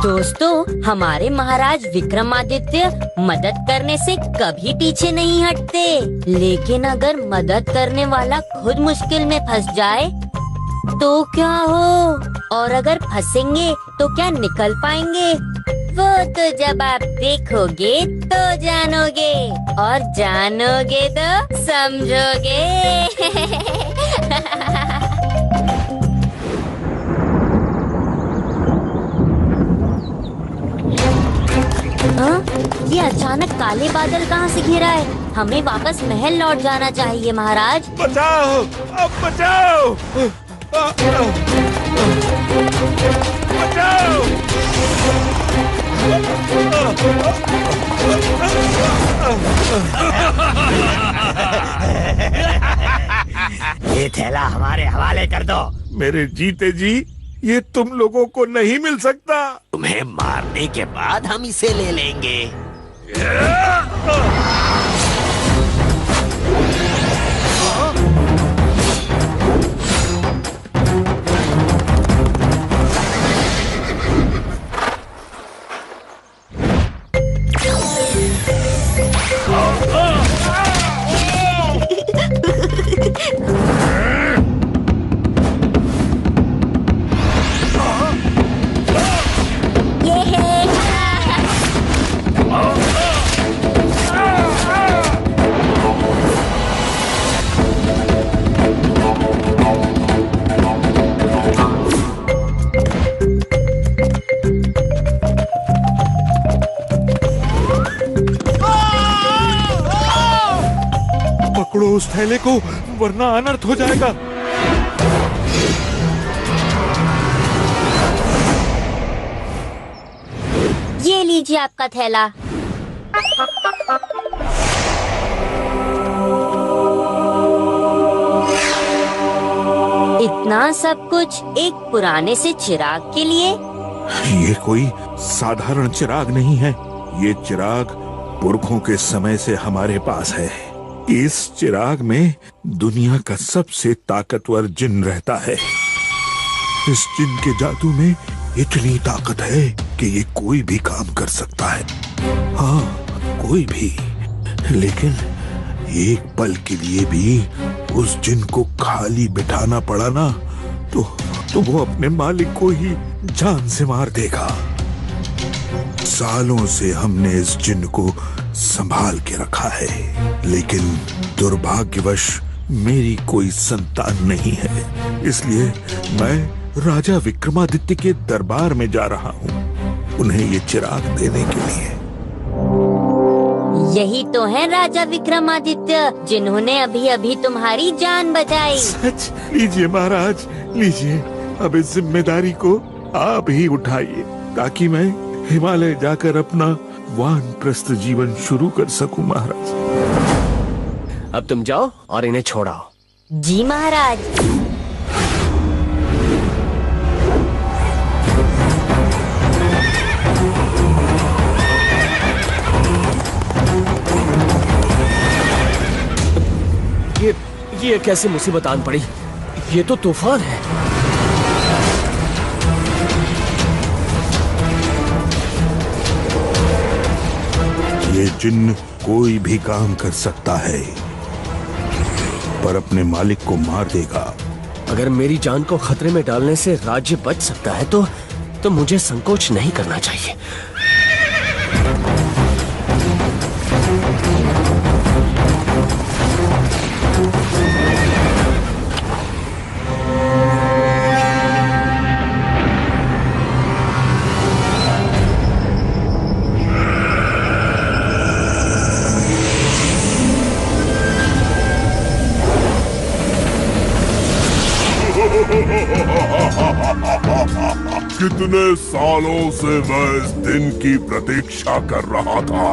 दोस्तों, हमारे महाराज विक्रमादित्य मदद करने से कभी पीछे नहीं हटते। लेकिन अगर मदद करने वाला खुद मुश्किल में फंस जाए तो क्या हो? और अगर फंसेंगे तो क्या निकल पाएंगे? वो तो जब आप देखोगे तो जानोगे, और जानोगे तो समझोगे। ये अचानक काले बादल कहाँ से घिरा है? हमें वापस महल लौट जाना चाहिए महाराज। बचाओ, अब बचाओ, बचाओ। ये थैला हमारे हवाले कर दो। मेरे जीते जी ये तुम लोगों को नहीं मिल सकता। तुम्हें मारने के बाद हम इसे ले लेंगे। पकड़ो उस थैले को, वरना अनर्थ हो जाएगा। ये लीजिए आपका थैला। इतना सब कुछ एक पुराने से चिराग के लिए? ये कोई साधारण चिराग नहीं है। ये चिराग पुरखों के समय से हमारे पास है। इस चिराग में दुनिया का सबसे ताकतवर जिन रहता है। इस जिन के जादू में इतनी ताकत है कि ये कोई भी काम कर सकता है। हाँ, कोई भी। लेकिन एक पल के लिए भी उस जिन को खाली बिठाना पड़ा ना तो वो अपने मालिक को ही जान से मार देगा। सालों से हमने इस जिन को संभाल के रखा है, लेकिन दुर्भाग्यवश मेरी कोई संतान नहीं है। इसलिए मैं राजा विक्रमादित्य के दरबार में जा रहा हूँ उन्हें ये चिराग देने के लिए। यही तो है राजा विक्रमादित्य, जिन्होंने अभी अभी तुम्हारी जान बचाई। सच? लीजिए महाराज, लीजिए। अब इस जिम्मेदारी को आप ही उठाइए ताकि मैं हिमालय जाकर अपना वानप्रस्थ जीवन शुरू कर सकूं महाराज। अब तुम जाओ और इन्हें छोड़ाओ। जी महाराज। ये कैसे मुसीबत आन पड़ी? ये तो तूफान है। ये जिन्न कोई भी काम कर सकता है, पर अपने मालिक को मार देगा। अगर मेरी जान को खतरे में डालने से राज्य बच सकता है तो मुझे संकोच नहीं करना चाहिए। कितने सालों से मैं इस दिन की प्रतीक्षा कर रहा था।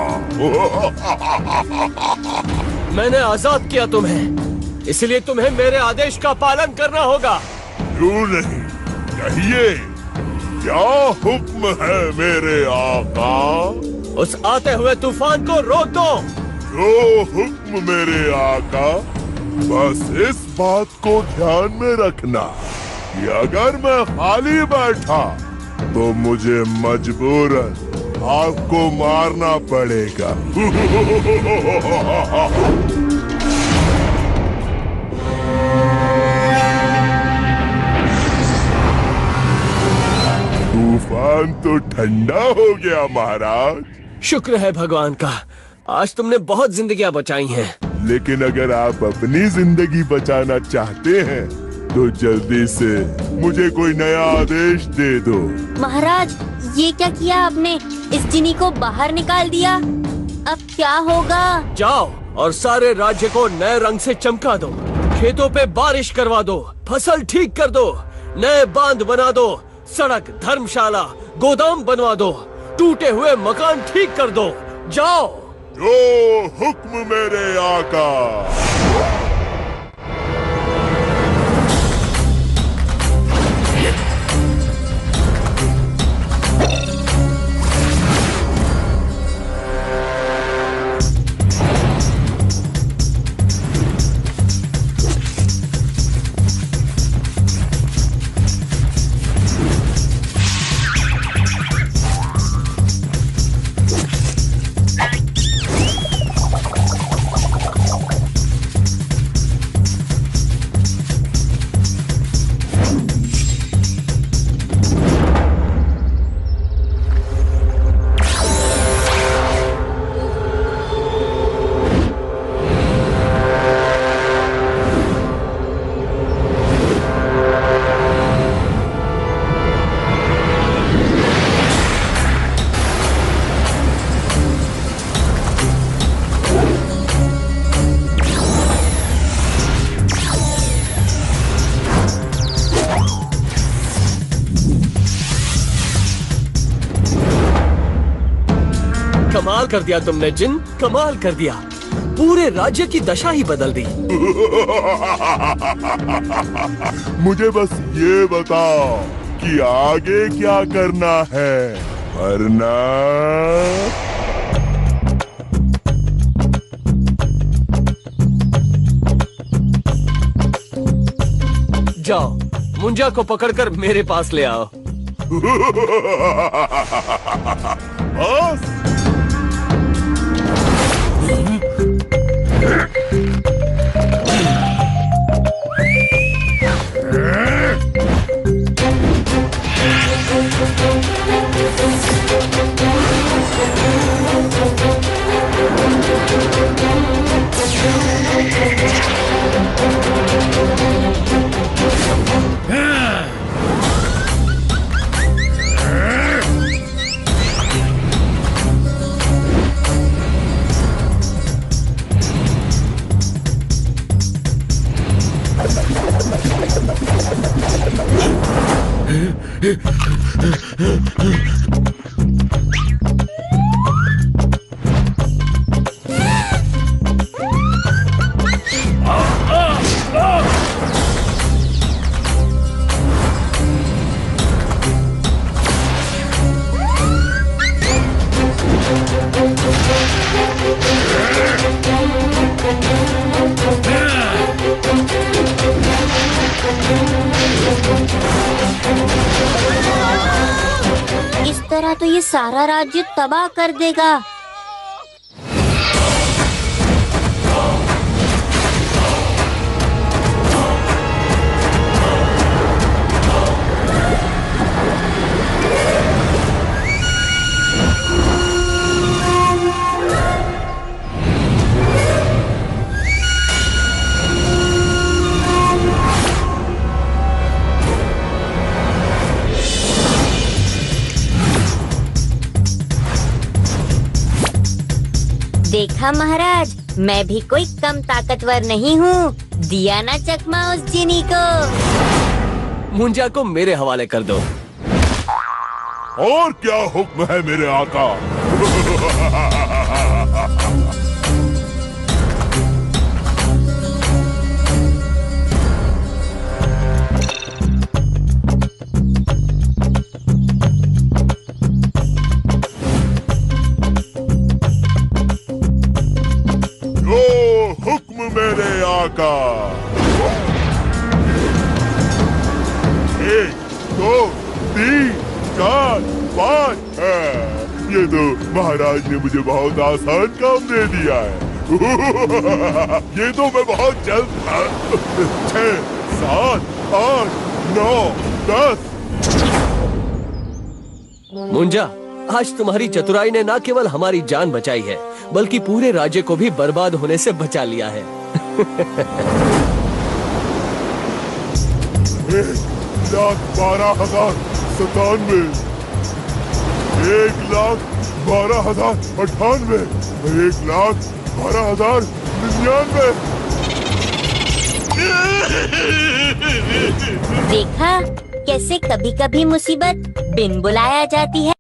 मैंने आजाद किया तुम्हें, इसलिए तुम्हें मेरे आदेश का पालन करना होगा। क्यों नहीं? कहिए, क्या हुक्म है मेरे आका? उस आते हुए तूफान को रोक दो। जो हुक्म मेरे आका, बस इस बात को ध्यान में रखना कि अगर मैं खाली बैठा तो मुझे मजबूरन आपको मारना पड़ेगा। तूफान तो ठंडा हो गया महाराज। शुक्र है भगवान का, आज तुमने बहुत जिंदगियां बचाई हैं। लेकिन अगर आप अपनी जिंदगी बचाना चाहते हैं तो जल्दी से मुझे कोई नया आदेश दे दो। महाराज, ये क्या किया आपने? इस जिनी को बाहर निकाल दिया। अब क्या होगा? जाओ और सारे राज्य को नए रंग से चमका दो, खेतों पे बारिश करवा दो, फसल ठीक कर दो, नए बांध बना दो, सड़क, धर्मशाला, गोदाम बनवा दो, टूटे हुए मकान ठीक कर दो। जाओ। जो हुक्म मेरे आका। कमाल कर दिया तुमने जिन, कमाल कर दिया। पूरे राज्य की दशा ही बदल दी। मुझे बस ये बताओ कि आगे क्या करना है, वरना जाओ, मुंजा को पकड़कर मेरे पास ले आओ। बस। इस तरह तो ये सारा राज्य तबाह कर देगा। देखा महाराज, मैं भी कोई कम ताकतवर नहीं हूँ। दिया ना चकमा उस जिनी को। मुंजा को मेरे हवाले कर दो। और क्या हुक्म है मेरे आका? मेरे आका। 1 2 3 4 5 ये तो महाराज ने मुझे बहुत आसान काम दे दिया है। ये तो मैं बहुत जल्द 6 7 8 9 10। मुंजा, आज तुम्हारी चतुराई ने न केवल हमारी जान बचाई है बल्कि पूरे राज्य को भी बर्बाद होने से बचा लिया है। 1,12,097, 1,12,098, 1,12,099। देखा कैसे कभी कभी मुसीबत बिन बुलाया जाती है।